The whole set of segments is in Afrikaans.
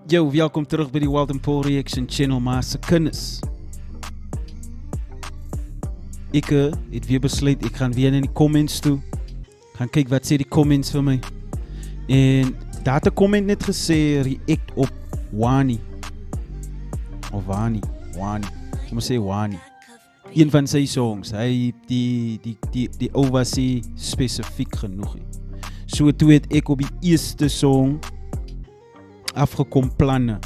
Yo, welkom terug by die Wild and Paul Reaction Channel, maar se kinders. Ek het weer besluit, ek gaan weer in die comments toe. Gaan kyk wat sê die comments vir my. En daar het 'n comment net gesê, react op Wani. Of Wani. Ek moet sê Wani. Een van sy songs, hy die ou was hy spesifiek genoeg. So toe het ek op die eerste song afgekom planne.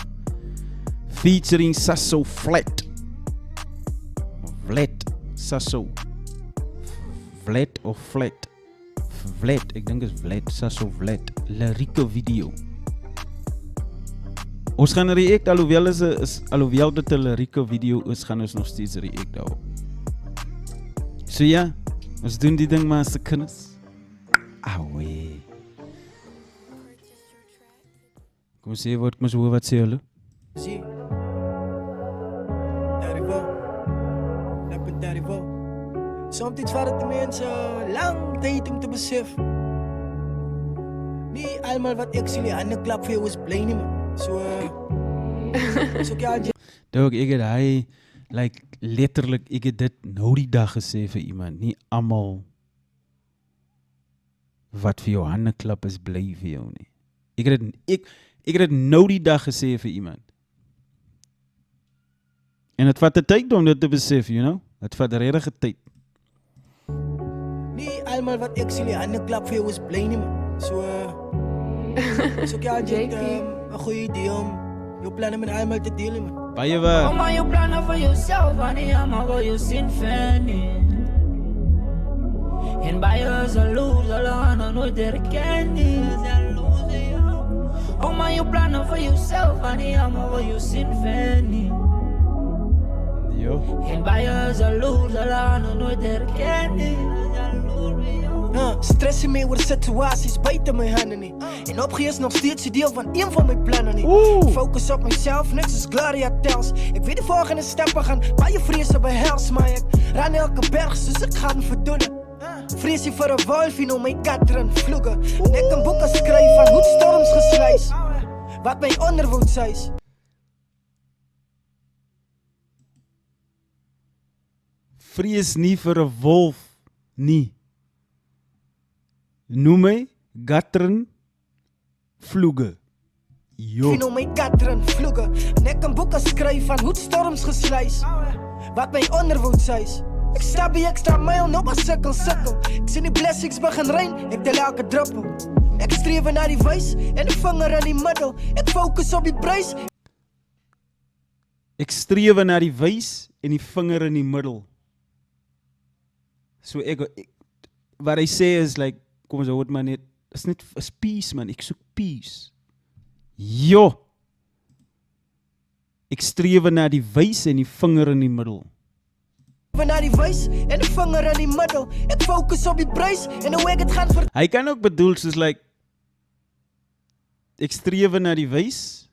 Featuring Sasso Flat. Sasso. Flat of Flat? Flat, ek dink is Flat, Sasso Flat. Lirieke video. Ons gaan react, alhoewel dit 'n lirieke video is, gaan ons nog steeds react daarop. So ja, ons doen die ding maar se kinders. Awee. Kom sê wat hoor wat sê hulle? Zie. Daarvoor. Soms vat het de mensen lang tijd om te beseffen. Niet allemaal wat ik zie aan de klap voor jou is blij niet meer. Zo kan je. Dog, ek het hy, like letterlik, ek het dit nou die dag gesê vir iemand. Nie almal wat vir jou hande klap is bly vir jou nie. Ek het dit nou die dag gesê vir iemand. En het vat 'n tyd om dit te besef, you know? Het vat regtig tyd. Niet allemaal wat ik zie aan de klap voor jou is blij niet meer. Zo kan je een goed idee om je plannen met allemaal te delen, man. Baie waar. Om aan je plannen voor jezelf, wanneer allemaal wil je zin vinden. En bij je is een loser, dan nooit herkennen. Om aan je plannen voor jezelf, wanneer allemaal wil je zin vinden. Yo. En bij je is een loser, dan nooit herkennen. Stressen mee over situaties buiten mijn handen niet. En opgeven is nog steeds een deel van een van mijn plannen niet. Focus op mezelf, niks is Gloria tells. Ik weet de volgende stappen gaan, maar je vrezen behels. Maar ik ran elke berg, dus ik ga hem verdoen. Vrees je voor een wolf, je noemt mijn katteren vloegen. En ik een boeken schrijf van hoe storms geslijs. Wat mijn onderwoord is. Vrees nie vir 'n wolf nie. Noem my gatteren vloege. Jo. Je noemt mijn katteren vloegen. En ik een boeken schrijf van hoe storms geslijs. Wat mijn onderwoord is. Ik sta bij extra mijl, nog maar sukkel. Ik zie die blessings begin rein, ik deel elke druppel. Ik streef naar die wijs en de vinger in die middel. Ik focus op die prijs. Ek streef na die wys en die vinger in die middel. So wat hy sê is like, kom ons hoor maar net, is net is peace man, ek soek peace. Jo. Ek streef na die wys en die vinger in die middel. Naar die wijs en de vinger in die middel. Ik focus op die prijs en hoe ik het gaan ver... Hy kan ook bedoel soos like, ek streef na die wys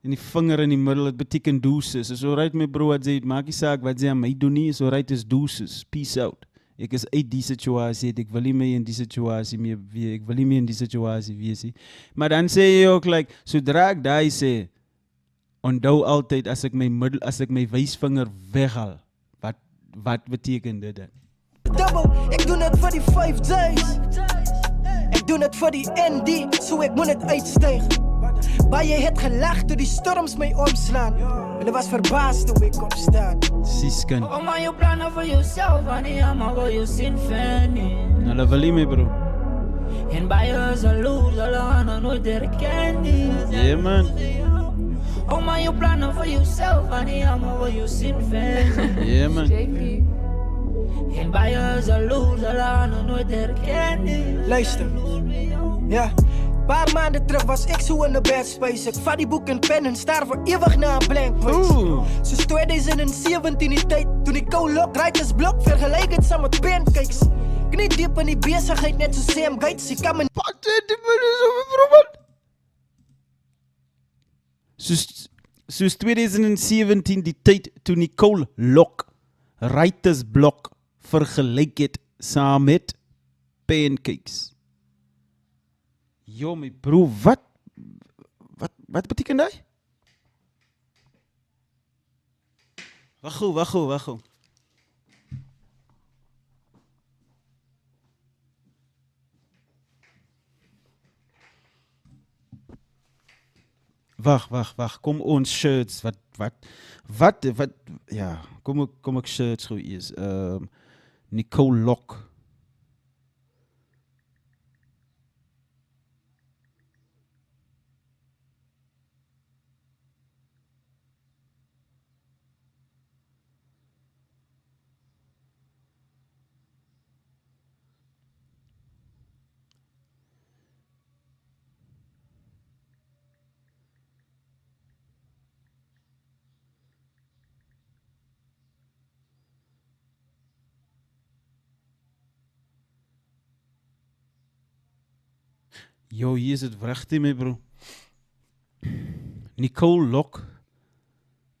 en die vinger in die middel, het beteken deuces. Is alright my bro, wat sê, maak nie saak wat sê aan my doen nie, is alright is deuces, peace out. Ek is uit die situasie, ek wil nie meer in die situasie meer wees, ek wil nie meer in die situasie wees nie. Maar dan sê jy ook like, sodra ek daai sê, onthou altyd as ek my wysvinger weghaal, wat beteken dit dan? Double, ik doe het voor die 5 days. Ik doe het voor die ND, zo ik moet het uitstijgen. Bij je het gelacht toen die storms mij omslaan. En er was verbaasd toen ik opstaan. Sisken. Om aan je plannen voor jezelf, wanneer allemaal wil je zin vinden. Nou, dat wil je mee bro. En bij je is een loser, dan nooit herkennen. Yeah man. Om aan je plannen voor jezelf, wanneer allemaal wil je zin vinden. Yeah man. En bij je is een loser, dan nooit herkennen. Luister. Ja. Paar maanden terug was ik zo in de bad space. Ik vat die boek en pen en staar voor eeuwig naar een blank page. Sinds 2017 die tijd, toen ik co-lock, writers blok, vergelijk het samen met pancakes. Knie diep in die bezigheid, net zo Sam Gates. Ik kan mijn... Soos 2017 die tyd toe Nicole Lok writers blok vergelyk het saam met pancakes. Yo, my bro, wat beteken dat? Wag gou. Wag. Kom ons shirts. Wat, ja, kom ek shirts gou eers. Nicole Lok. Yo, hier is het wrachtig mee, bro. Nicole Lok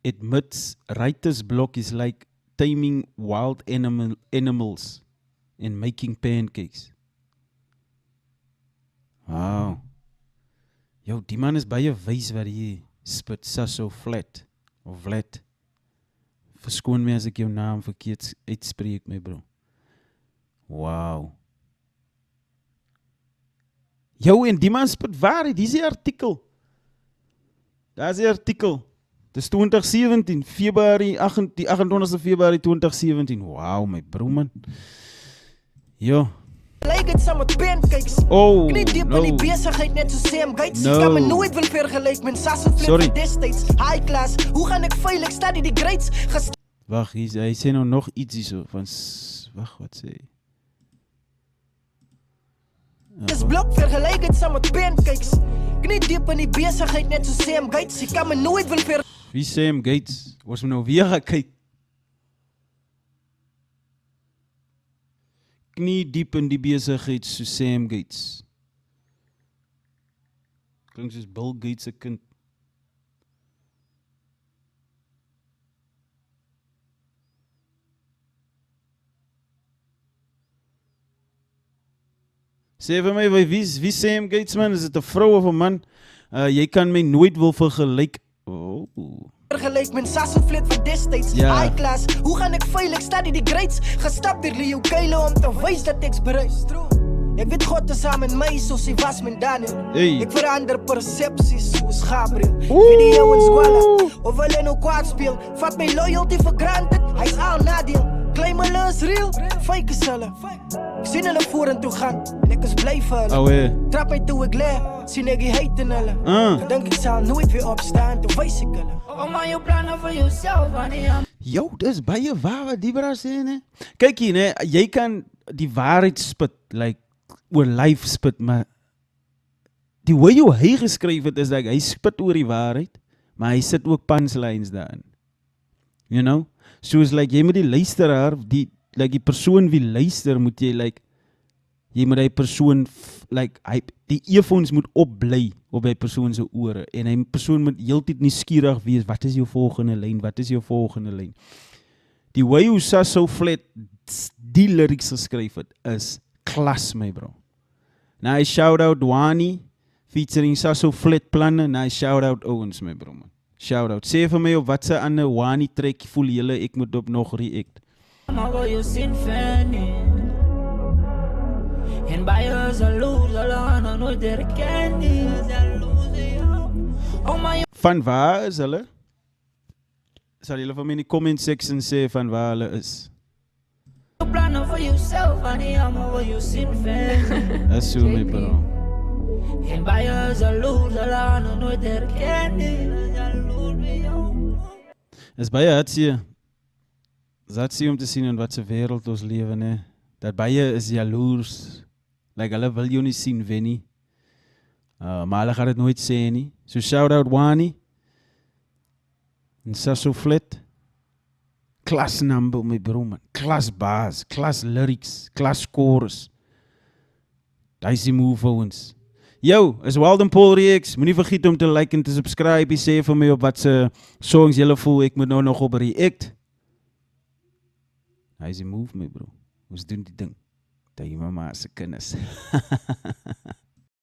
admits writer's block is like taming wild animals and making pancakes. Wow. Yo, die man is baie wys waar hy spit so flat. Of flat. Verskoon my as ek jou naam verkeerd uitspreek, my bro. Wow. Yo, en die man spit waarheid, hier is die artikel. Daar is die artikel. Dit is 2017, die 28 Februarie 2017. Wow, my bro, man. Yo. Lyk het saam met pancakes. Oh, Knie diep no. in die besigheid net so Sam Gates. No. Ek kan me nooit wil vergelyk met Sas en Flip van destijds. High class, hoe gaan ek veilig study die grades? Wacht, hy sê nou nog iets hier so, van, wacht, wat sê hy? Dis blok vergelyk het saam met pancakes. Knie diep in die besigheid net so Sam Gates. Ek kan me nooit wil Wie Sam Gates? Was my nou weer gaan kyk. Knie diep in die besigheid so Sam Gates. Klink soos Bill Gates se kind. Sê vir my, wie Sam Gates, man? Is dit 'n vrou of 'n man? Jy kan my nooit wil vergelyk. Oh. vergelyk met Sas en Flip van destijds. Ja. High class, hoe gaan ek veilig study die grades? Gestap deur Leo Keile om te wys dat ek's bereid. Ek weet God is saam met my soos hy was met Daniel. Hey. Ek verander persepsies soos Gabriel. Video en squalla, of hulle nou kwaad speel. Vat my loyalty for granted, hy's al nadeel. Claim hulle is real, fake is hulle. Ek sien hulle vorentoe gaan, en ek is bly vir hulle. Oh, Trap my toe ek leer, sien ek die hate in hulle. Gedink ek sal nooit weer opstaan, toe wys ek hulle. Oh man, you planning for yourself, honey. Yo, dis baie waar wat die bra sê, ne? Kyk hier, ne, jy kan die waarheid spit, like, oor life spit, maar die way hoe hy geskryf het, is dat hy spit oor die waarheid, maar hy sit ook punchlines daarin. You know? Soos, like, jy moet die luisteraar, die persoon wie luister, moet jy, like, jy moet die persoon, like, die earphones moet opbly op die persoon se ore, en die persoon moet heeltyd nuuskierig wees, wat is jou volgende lyn, wat is jou volgende lyn. Die way hoe so flat die lyrics geskryf het, is klas, my bro. Nou, I shout out Wani, featuring Sasso Flat planne, nou, I shout out Owens, my bro, man. Shout out. Sê vir my op wat se ander Wani track voel julle, ek moet op nog react. Maar wil je zien Fanny? En bij je is een loser, laat nooit herkennen. Oh my. Van waar is hulle? Sal julle vir my in die comment section sê van waar hulle is? Plannen for yourself, honey, maar wil je zien Fanny? That's so, my bro. En bij je is een loser, laat nooit herkennen. Is baie hartseer. Is hartseer om te sien in wat se wêreld ons lewe, ne? Dat baie is jaloers. Like, hulle wil jou nie sien wen nie. Maar hulle gaan dit nooit sê nie. So shout out Wani. En Sasso Flat. Klas number, my bro, man. Klas baas, klas lyrics, klas chorus. Daar is die move vir ons. Yo, is Walden Paul Reacts. Moenie vergeet om te like en te subscribe. Sê vir my op wat se songs julle voel. Ek moet nou nog op react. Daar is die move, my bro. Ons doen die ding. Dat jy mama se kinders.